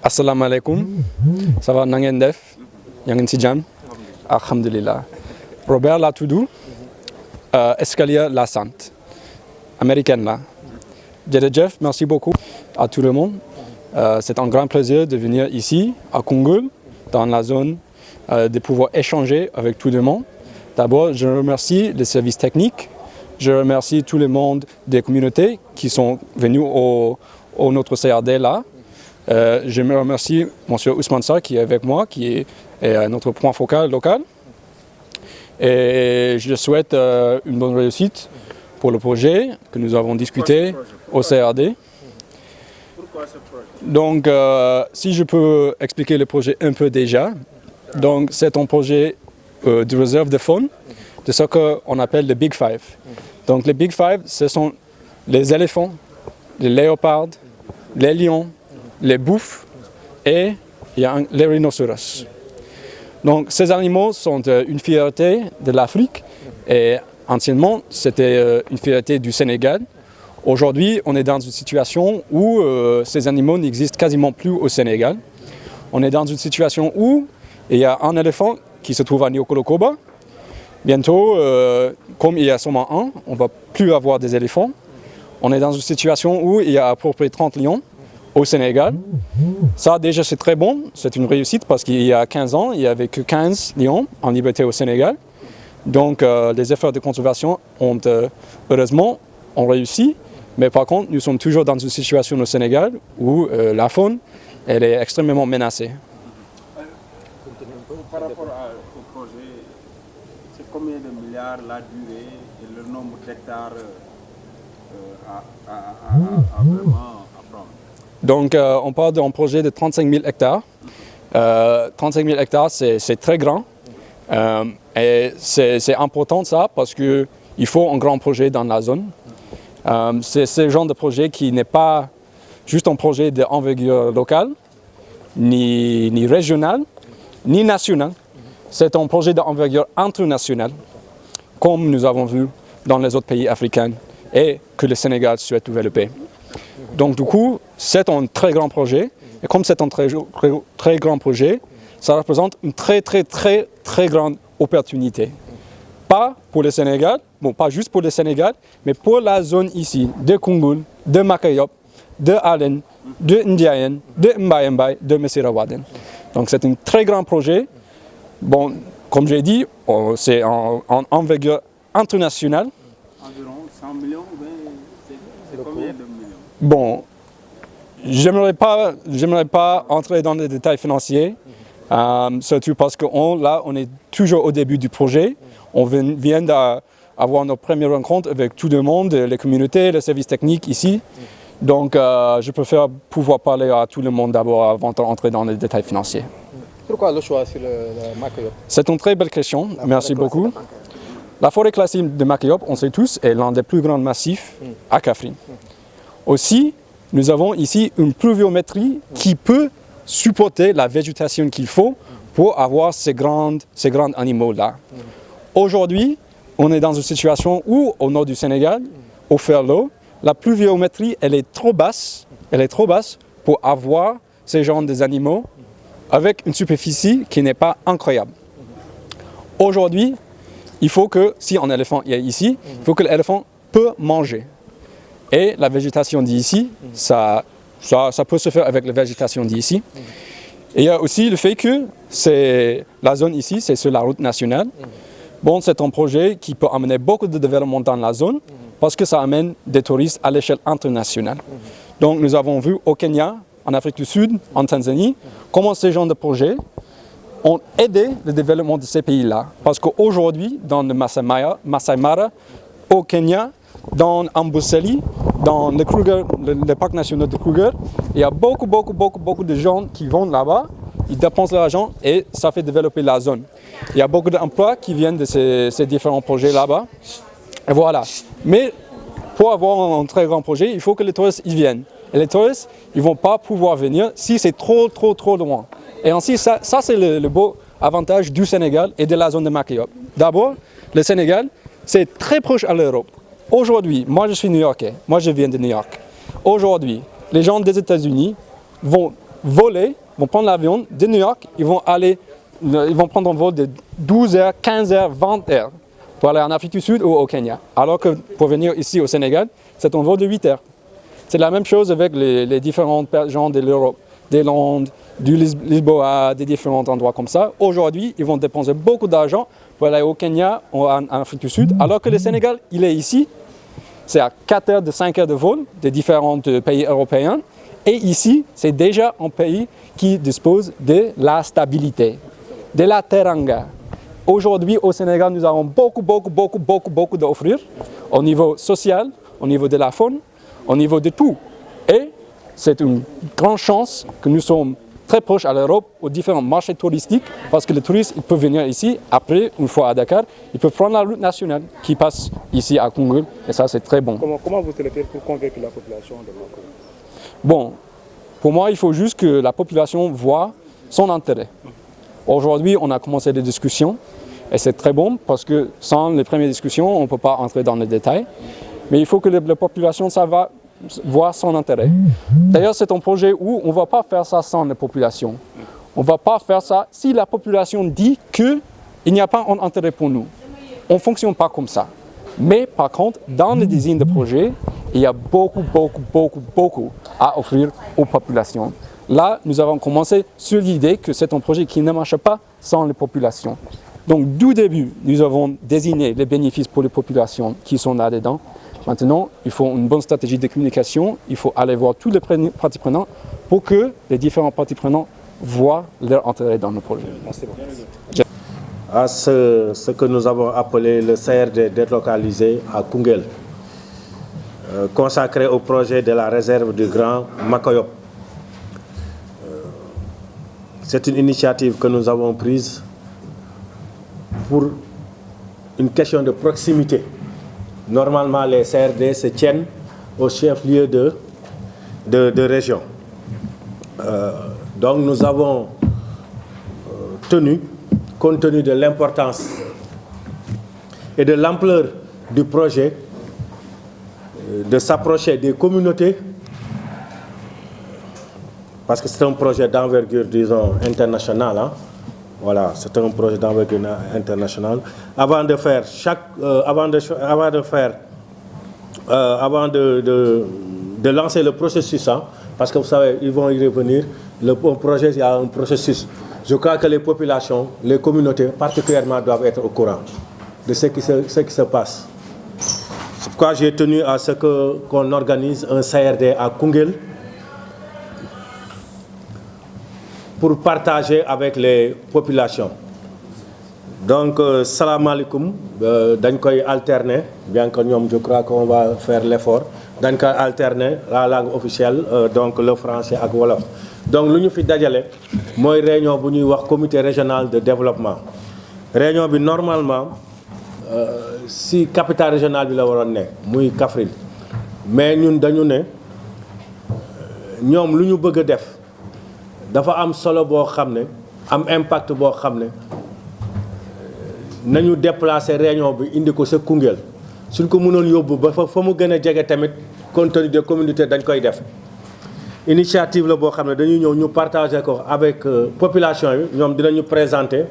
Assalamu alaikum. Ça va, na ngeen def? Yaa ngeen ci jàmm? Alhamdulillah. Robert laa tudd. Escalier La Sante. Américaine là. Jërëjëf, merci beaucoup à tout le monde. C'est un grand plaisir de venir ici, à Koungheul, dans la zone, de pouvoir échanger avec tout le monde. D'abord, je remercie les services techniques. Je remercie tout le monde des communautés qui sont venus au notre CRD là. Je me remercie M. Ousmane Sarr qui est avec moi, qui est notre point focal local. Et je souhaite une bonne réussite pour le projet que nous avons discuté au CRD. Pourquoi ce projet? Donc, si je peux expliquer le projet un peu déjà. Donc, c'est un projet de réserve de faune, de ce qu'on appelle le Big Five. Donc, les Big Five, ce sont les éléphants, les léopards, les lions, les bouffes et les rhinocéros. Donc, ces animaux sont une fierté de l'Afrique et anciennement, c'était une fierté du Sénégal. Aujourd'hui, on est dans une situation où ces animaux n'existent quasiment plus au Sénégal. On est dans une situation où il y a un éléphant qui se trouve à Niokolo-Koba. Bientôt, comme il y a seulement un, on ne va plus avoir des éléphants. On est dans une situation où il y a à peu près 30 lions au Sénégal. Ça, déjà, c'est très bon. C'est une réussite parce qu'il y a 15 ans, il n'y avait que 15 lions en liberté au Sénégal. Donc, les efforts de conservation ont, heureusement, réussi. Mais par contre, nous sommes toujours dans une situation au Sénégal où la faune, elle est extrêmement menacée. Par rapport au projet, c'est combien de milliards la durée et le nombre d'hectares à vraiment à prendre? Donc, on parle d'un projet de 35 000 hectares. 35 000 hectares, c'est très grand. Et c'est important ça parce qu'il faut un grand projet dans la zone. C'est ce genre de projet qui n'est pas juste un projet d'envergure locale, ni régionale, ni nationale. C'est un projet d'envergure internationale, comme nous avons vu dans les autres pays africains et que le Sénégal souhaite développer. Donc du coup, c'est un très grand projet. Et comme c'est un très grand projet, ça représente une très grande opportunité. Pas pour le Sénégal, bon, pas juste pour le Sénégal, mais pour la zone ici, de Koungheul, de Makayop, de Alen, de Ndiayen, de Mbaye, de Messirawaden. Donc c'est un très grand projet. Bon, comme j'ai dit, c'est en envergure internationale. Environ 100 millions, c'est combien de millions? Bon, j'aimerais pas entrer dans les détails financiers, surtout parce qu'on est toujours au début du projet. On vient d'avoir notre première rencontre avec tout le monde, les communautés, les services techniques ici. Donc, je préfère pouvoir parler à tout le monde d'abord avant d'entrer dans les détails financiers. Pourquoi le choix sur le Makayop? C'est une très belle question, merci beaucoup. La forêt classée de Makayop, on sait tous, est l'un des plus grands massifs à Kaffrine. Aussi, nous avons ici une pluviométrie qui peut supporter la végétation qu'il faut pour avoir ces grands animaux-là. Aujourd'hui, on est dans une situation où, au nord du Sénégal, au Ferlo, la pluviométrie, elle est trop basse pour avoir ces genres d'animaux avec une superficie qui n'est pas incroyable. Aujourd'hui, il faut que, si un éléphant est ici, il faut que l'éléphant peut manger. Et la végétation d'ici, ça peut se faire avec la végétation d'ici. Et il y a aussi le fait que la zone ici, c'est sur la route nationale. Bon, c'est un projet qui peut amener beaucoup de développement dans la zone parce que ça amène des touristes à l'échelle internationale. Donc nous avons vu au Kenya, en Afrique du Sud, en Tanzanie, comment ces genres de projets ont aidé le développement de ces pays-là. Parce qu'aujourd'hui, dans le Masai Mara, au Kenya, dans Amboseli, dans le parc national de Kruger, il y a beaucoup de gens qui vont là-bas, ils dépensent l'argent et ça fait développer la zone. Il y a beaucoup d'emplois qui viennent de ces différents projets là-bas. Et voilà. Mais pour avoir un très grand projet, il faut que les touristes y viennent. Et les touristes, ils ne vont pas pouvoir venir si c'est trop loin. Et ainsi, ça c'est le beau avantage du Sénégal et de la zone de Makayop. D'abord, le Sénégal, c'est très proche à l'Europe. Aujourd'hui, moi je suis New-Yorkais, moi je viens de New York. Aujourd'hui, les gens des États-Unis vont voler, vont prendre l'avion de New York, ils vont prendre un vol de 12 heures, 15 heures, 20 heures pour aller en Afrique du Sud ou au Kenya. Alors que pour venir ici au Sénégal, c'est un vol de 8 heures. C'est la même chose avec les différents gens de l'Europe, des Landes, du Lisboa, des différents endroits comme ça. Aujourd'hui, ils vont dépenser beaucoup d'argent pour aller au Kenya ou en Afrique du Sud, alors que le Sénégal, il est ici. C'est à 4 heures, 5 heures de vol des différents pays européens. Et ici, c'est déjà un pays qui dispose de la stabilité, de la teranga. Aujourd'hui, au Sénégal, nous avons beaucoup d'offrir au niveau social, au niveau de la faune, au niveau de tout. Et c'est une grande chance que nous sommes très proches à l'Europe, aux différents marchés touristiques, parce que les touristes ils peuvent venir ici, après, une fois à Dakar, ils peuvent prendre la route nationale qui passe ici à Koungheul, et ça c'est très bon. Comment vous allez faire pour convaincre la population de Macoyop? Bon, pour moi, il faut juste que la population voit son intérêt. Aujourd'hui, on a commencé des discussions, et c'est très bon, parce que sans les premières discussions, on ne peut pas entrer dans les détails. Mais il faut que la population voit son intérêt. D'ailleurs, c'est un projet où on ne va pas faire ça sans la population. On ne va pas faire ça si la population dit qu'il n'y a pas un intérêt pour nous. On ne fonctionne pas comme ça. Mais par contre, dans le design de projet, il y a beaucoup à offrir aux populations. Là, nous avons commencé sur l'idée que c'est un projet qui ne marche pas sans les populations. Donc, du début, nous avons désigné les bénéfices pour les populations qui sont là-dedans. Maintenant, il faut une bonne stratégie de communication, il faut aller voir tous les parties prenantes pour que les différents parties prenantes voient leur intérêt dans le projet. Merci beaucoup. À ce que nous avons appelé le CRD délocalisé à Koungheul, consacré au projet de la réserve du Grand Macoyop. C'est une initiative que nous avons prise pour une question de proximité. Normalement, les CRD se tiennent au chef-lieu de région. Donc nous avons tenu, compte tenu de l'importance et de l'ampleur du projet, de s'approcher des communautés, parce que c'est un projet d'envergure, disons, internationale. Hein. Voilà, c'est un projet d'envergure internationale. Avant de lancer le processus, hein, parce que vous savez, ils vont y revenir, le projet, il y a un processus. Je crois que les populations, les communautés particulièrement doivent être au courant de ce qui se passe. C'est pourquoi j'ai tenu à ce qu'on organise un CRD à Koungheul pour partager avec les populations. Donc, salam alaikum, dañ koy alterner, bien que nous, je crois qu'on va faire l'effort, dañ koy alterner la langue officielle, donc le français et le wolof. Donc, nous fi dajalé moy réunion bu ñuy wax comité régional de développement. Réunion bi normalement si capitale régionale bi la waron nek, muy Kaffrine. Mais ñun dañu né ñom luñu bëgg def dafa am solo boo xam ne am impact boo xam ne nañu déplacer réunion bi indi ko sa Koungheul suñ ko mënoon yóbbu ba fa mu gën a jege tamit compte tenu des communautés dañ koy def initiative la boo xam ne dañuy ñëw ñu partager ko avec population yi ñoom dinañu présenter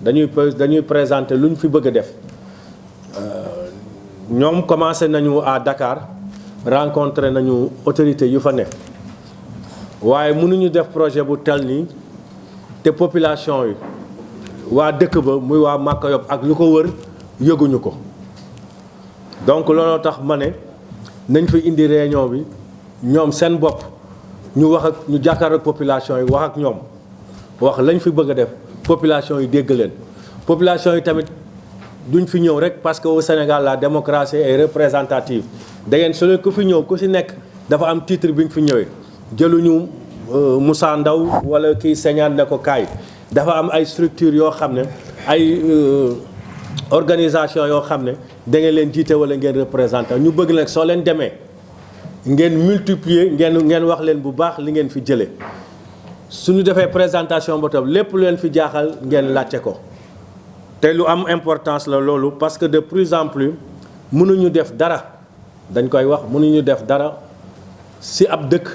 dañuy présenter lu ñu fi bëgg a def ñoom commencé nañu à Dakar rencontrer nañu autorités yu fa ne waaye mënuñu def projet bu tel nii te population yi waa dëkk ba muy waa Macoyop ak lu ko wër yëguñu ko donc looloo tax ma ne nañ fa indi réunion bi ñoom seen bopp ñu wax ak ñu jàkkaar ak population yi wax ak ñoom wax lañ fi bëgg a def population yi dégg leen population yi tamit duñ fi ñëw rek parce que au Sénégal la démocratie est représentative da ngeen solo ku fi ñëw ku si nekk dafa am titre bi nga fi ñëwee jëluñu Moussa Ndaw wala kii señaan ne ko kaay dafa am ay structure yoo xam ne ay organisation yoo xam ne da ngeen leen jiite wala ngeen représenté ñu bëgg nag soo leen demee ngeen multiplier ngeen wax leen bu baax li ngeen fi jëlee suñu defee présentation ba tam lépp lu leen fi jaaxal ngeen laajte ko te lu am importance la loolu parce que de plus en plus mënuñu def dara dañ koy wax mënuñu def dara si ab dëkk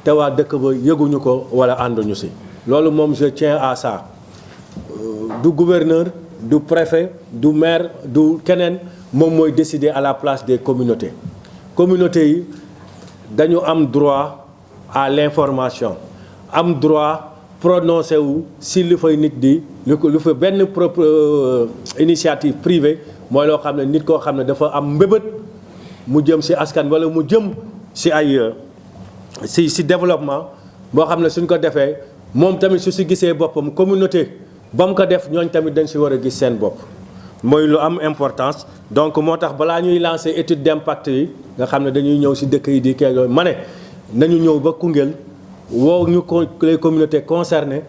te te waa dëkk ba yëguñu ko wala ànduñu si loolu moom je tiens à ça du gouverneur du préfet du maire du keneen moom mooy décider à la place des communautés yi dañu am droit à l'information am droit prononcé wu si lu fay nit di lu fa benn initiative privée mooy loo xam ne nit koo xam ne dafa am mbébét mu jëm si askan wala mu jëm si ay si développement boo xam ne suñ ko defee moom tamit su si gisee boppam communauté ba mu ko def ñooñ tamit dañ si war a gis seen bopp mooy lu am importance donc moo tax balaa ñuy lancer étude d'impact yi nga xam ne dañuy ñëw si dëkk yi di kii ma ne nañu ñëw ba Koungheul woo ñu ko les communautés concernées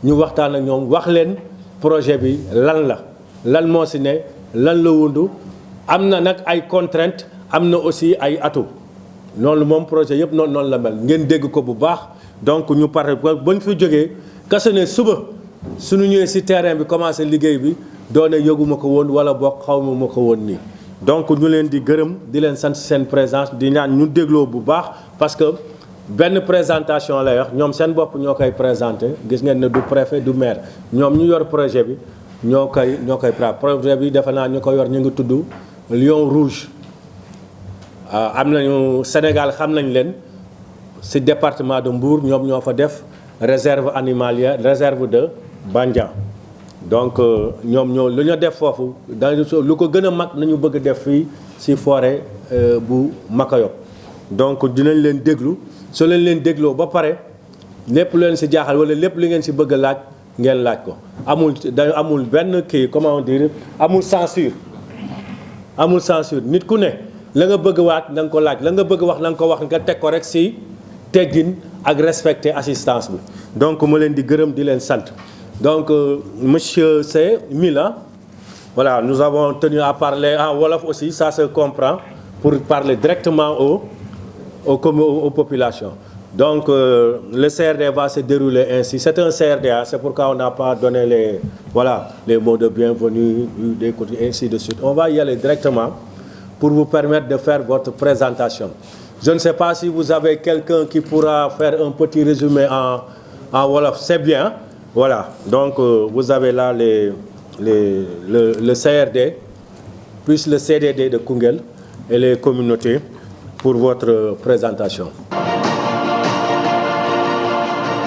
ñu waxtaan ak ñoom wax leen projet bi lan moo si ne lan la wundu am na nag ay contraintes am na aussi ay atouts noonu moom projet yëpp noonu la mel ngeen dégg ko bu baax donc ñu pare ba ñu fi jógee kase ne suba suñu ñëwee si terrain bi commencé liggéey bi doone yëguma ko woon wala bokk xawma ko woon nii donc ñu leen di gërëm di leen sant seen présence di ñaan ñu dégloo bu baax parce que benn présentation lay wax ñoom seen bopp ñoo koy présenté gis ngeen ne du préfet du maire ñoom ñu yor projet bi ñoo koy projet bi defe naa ñu ko yor ñu ngi tudd Lion Rouge am nañu Sénégal xam nañ leen ci département de Mbour ñoom ñoo fa def réserve animalière réserve de Bandian donc ñoom ñoo lu ñu def foofu dañu lu ko gën a mag nañu bëgg def fii ci forêt bu Makayop donc dinañ leen déglu soo leen dégloo ba pare lépp lu leen ci jaaxal walla lépp li ngeen ci bëgg a laaj ngeen laaj ko amul benn kii comment dire amul censure nit ku ne la nga bëgg waat na nga ko laaj la nga bëgg wax na nga ko wax nga teg ko rek ci teggin ak respecter assistance bi donc ma leen di gërëm di leen sant donc monsieur C Mila voilà nous avons tenu à parler en wolof aussi ça se comprend pour parler directement aux populations donc le CRD va se dérouler ainsi c'est un CRDA c'est pourquoi on n'a pas donné les mots de bienvenue des côtés ainsi de suite on va y aller directement pour vous permettre de faire votre présentation je ne sais pas si vous avez quelqu'un qui pourra faire un petit résumé en wolof c'est bien voilà donc vous avez là le CRD plus le CDD de Koungheul et les communautés pour votre présentation.